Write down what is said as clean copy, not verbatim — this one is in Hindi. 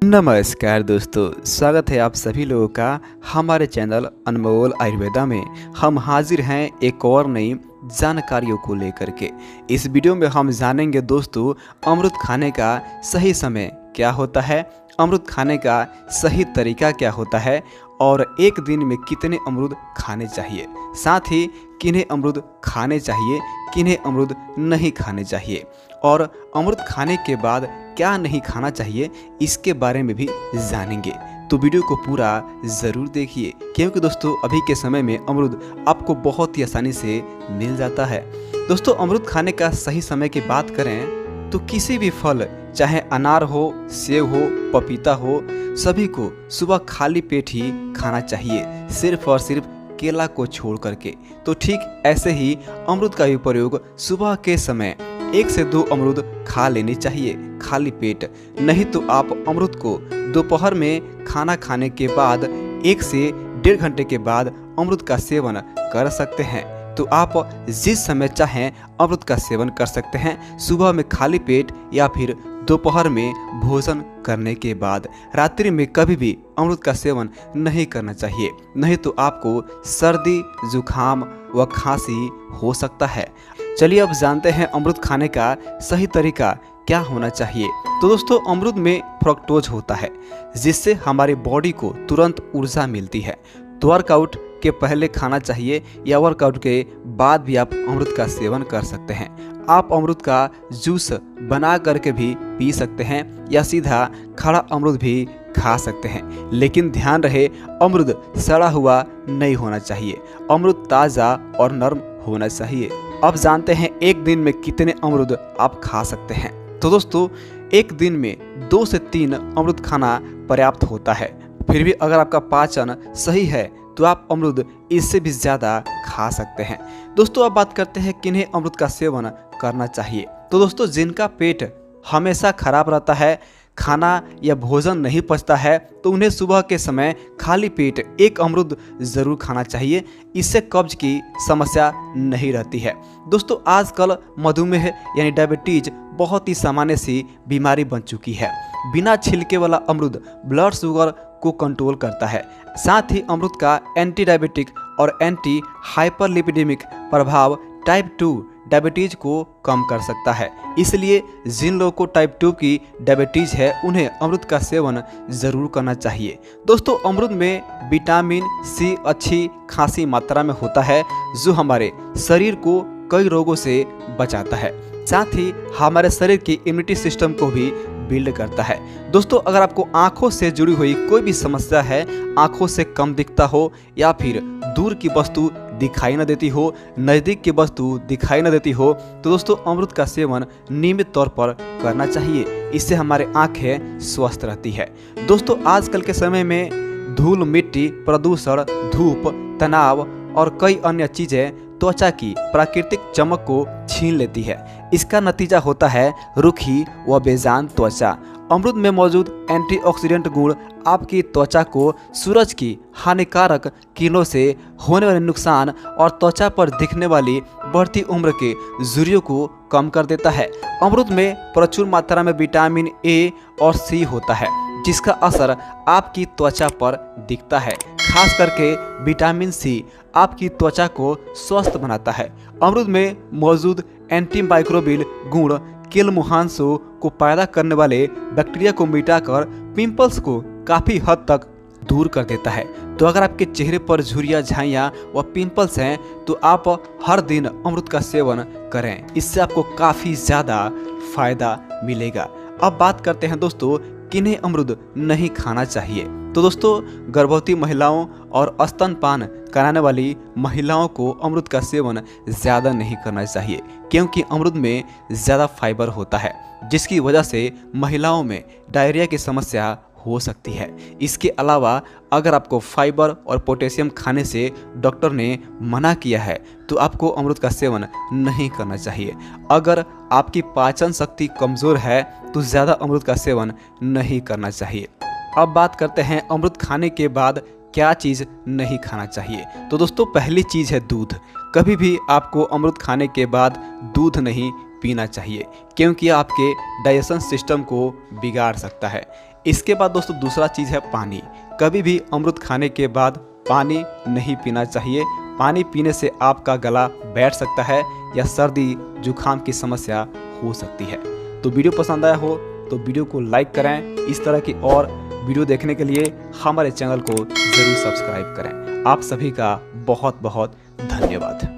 नमस्कार दोस्तों, स्वागत है आप सभी लोगों का हमारे चैनल अनमोल आयुर्वेदा में। हम हाजिर हैं एक और नई जानकारियों को लेकर के। इस वीडियो में हम जानेंगे दोस्तों, अमृत खाने का सही समय क्या होता है, अमृत खाने का सही तरीका क्या होता है और एक दिन में कितने अमरूद खाने चाहिए, साथ ही किन्हें अमरूद खाने चाहिए, किन्हें अमरूद नहीं खाने चाहिए और अमरूद खाने के बाद क्या नहीं खाना चाहिए, इसके बारे में भी जानेंगे। तो वीडियो को पूरा ज़रूर देखिए, क्योंकि दोस्तों अभी के समय में अमरूद आपको बहुत ही आसानी से मिल जाता है। दोस्तों अमरूद खाने का सही समय की बात करें तो किसी भी फल, चाहे अनार हो, सेब हो, पपीता हो, सभी को सुबह खाली पेट ही खाना चाहिए, सिर्फ और सिर्फ केला को छोड़ करके। तो ठीक ऐसे ही अमरूद का भी प्रयोग सुबह के समय 1 से 2 अमरूद खा लेनी चाहिए खाली पेट। नहीं तो आप अमरूद को दोपहर में खाना खाने के बाद 1 से 1.5 घंटे के बाद अमरूद का सेवन कर सकते हैं। तो आप जिस समय चाहें अमरूद का सेवन कर सकते हैं, सुबह में खाली पेट या फिर दोपहर में भोजन करने के बाद। रात्रि में कभी भी अमरूद का सेवन नहीं करना चाहिए, नहीं तो आपको सर्दी, जुखाम व खांसी हो सकता है। चलिए अब जानते हैं अमरूद खाने का सही तरीका क्या होना चाहिए। तो दोस्तों अमरूद में फ्रक्टोज होता है, जिससे हमारी बॉडी को तुरंत ऊर्जा मिलती है। तो वर्कआउट के पहले खाना चाहिए या वर्कआउट के बाद भी आप अमरूद का सेवन कर सकते हैं। आप अमरूद का जूस बना करके भी पी सकते हैं या सीधा खड़ा अमरूद भी खा सकते हैं, लेकिन ध्यान रहे अमरूद सड़ा हुआ नहीं होना चाहिए, अमरूद ताज़ा और नरम होना चाहिए। अब जानते हैं एक दिन में कितने अमरूद आप खा सकते हैं। तो दोस्तों एक दिन में 2 से 3 अमरूद खाना पर्याप्त होता है। फिर भी अगर आपका पाचन सही है तो आप अमरूद इससे भी ज़्यादा खा सकते हैं। दोस्तों अब बात करते हैं किन्हें अमरूद का सेवन करना चाहिए। तो दोस्तों जिनका पेट हमेशा खराब रहता है, खाना या भोजन नहीं पचता है, तो उन्हें सुबह के समय खाली पेट 1 अमरूद ज़रूर खाना चाहिए। इससे कब्ज की समस्या नहीं रहती है। दोस्तों आजकल मधुमेह यानी डायबिटीज बहुत ही सामान्य सी बीमारी बन चुकी है। बिना छिलके वाला अमरूद ब्लड शुगर को कंट्रोल करता है। साथ ही अमरूद का एंटी डायबिटिक और एंटी हाइपरलिपिडेमिक प्रभाव टाइप 2 डायबिटीज को कम कर सकता है। इसलिए जिन लोगों को टाइप 2 की डायबिटीज है, उन्हें अमरूद का सेवन ज़रूर करना चाहिए। दोस्तों अमरूद में विटामिन सी अच्छी खासी मात्रा में होता है, जो हमारे शरीर को कई रोगों से बचाता है, साथ ही हमारे शरीर की इम्यूनिटी सिस्टम को भी बिल्ड करता है। दोस्तों अगर आपको आंखों से जुड़ी हुई कोई भी समस्या है, आंखों से कम दिखता हो या फिर दूर की वस्तु दिखाई न देती हो, नज़दीक की वस्तु दिखाई न देती हो, तो दोस्तों अमरूद का सेवन नियमित तौर पर करना चाहिए। इससे हमारे आंखें स्वस्थ रहती है। दोस्तों आजकल के समय में धूल, मिट्टी, प्रदूषण, धूप, तनाव और कई अन्य चीज़ें त्वचा की प्राकृतिक चमक को छीन लेती है। इसका नतीजा होता है रूखी व बेजान त्वचा। अमरूद में मौजूद एंटीऑक्सीडेंट गुण आपकी त्वचा को सूरज की हानिकारक किरणों से होने वाले नुकसान और त्वचा पर दिखने वाली बढ़ती उम्र के झुर्रियों को कम कर देता है। अमरूद में प्रचुर मात्रा में विटामिन ए और सी होता है, जिसका असर आपकी त्वचा पर दिखता है। खास करके विटामिन सी आपकी त्वचा को स्वस्थ बनाता है। अमरूद में मौजूद एंटीमाइक्रोबियल गुण किलमुहांसों को पैदा करने वाले बैक्टीरिया को मिटाकर पिंपल्स को काफ़ी हद तक दूर कर देता है। तो अगर आपके चेहरे पर झुर्रियाँ, झाइयाँ व पिंपल्स हैं, तो आप हर दिन अमरूद का सेवन करें, इससे आपको काफ़ी ज़्यादा फायदा मिलेगा। अब बात करते हैं दोस्तों किन्हें अमरूद नहीं खाना चाहिए। तो दोस्तों गर्भवती महिलाओं और स्तनपान कराने वाली महिलाओं को अमरूद का सेवन ज़्यादा नहीं करना चाहिए, क्योंकि अमरूद में ज़्यादा फाइबर होता है, जिसकी वजह से महिलाओं में डायरिया की समस्या हो सकती है। इसके अलावा अगर आपको फाइबर और पोटेशियम खाने से डॉक्टर ने मना किया है, तो आपको अमरूद का सेवन नहीं करना चाहिए। अगर आपकी पाचन शक्ति कमज़ोर है तो ज़्यादा अमरूद का सेवन नहीं करना चाहिए। अब बात करते हैं अमरूद खाने के बाद क्या चीज़ नहीं खाना चाहिए। तो दोस्तों पहली चीज़ है दूध। कभी भी आपको अमरूद खाने के बाद दूध नहीं पीना चाहिए, क्योंकि आपके डाइजेशन सिस्टम को बिगाड़ सकता है। इसके बाद दोस्तों दूसरा चीज़ है पानी। कभी भी अमरूद खाने के बाद पानी नहीं पीना चाहिए। पानी पीने से आपका गला बैठ सकता है या सर्दी जुकाम की समस्या हो सकती है। तो वीडियो पसंद आया हो तो वीडियो को लाइक करें। इस तरह की और वीडियो देखने के लिए हमारे चैनल को ज़रूर सब्सक्राइब करें। आप सभी का बहुत बहुत धन्यवाद।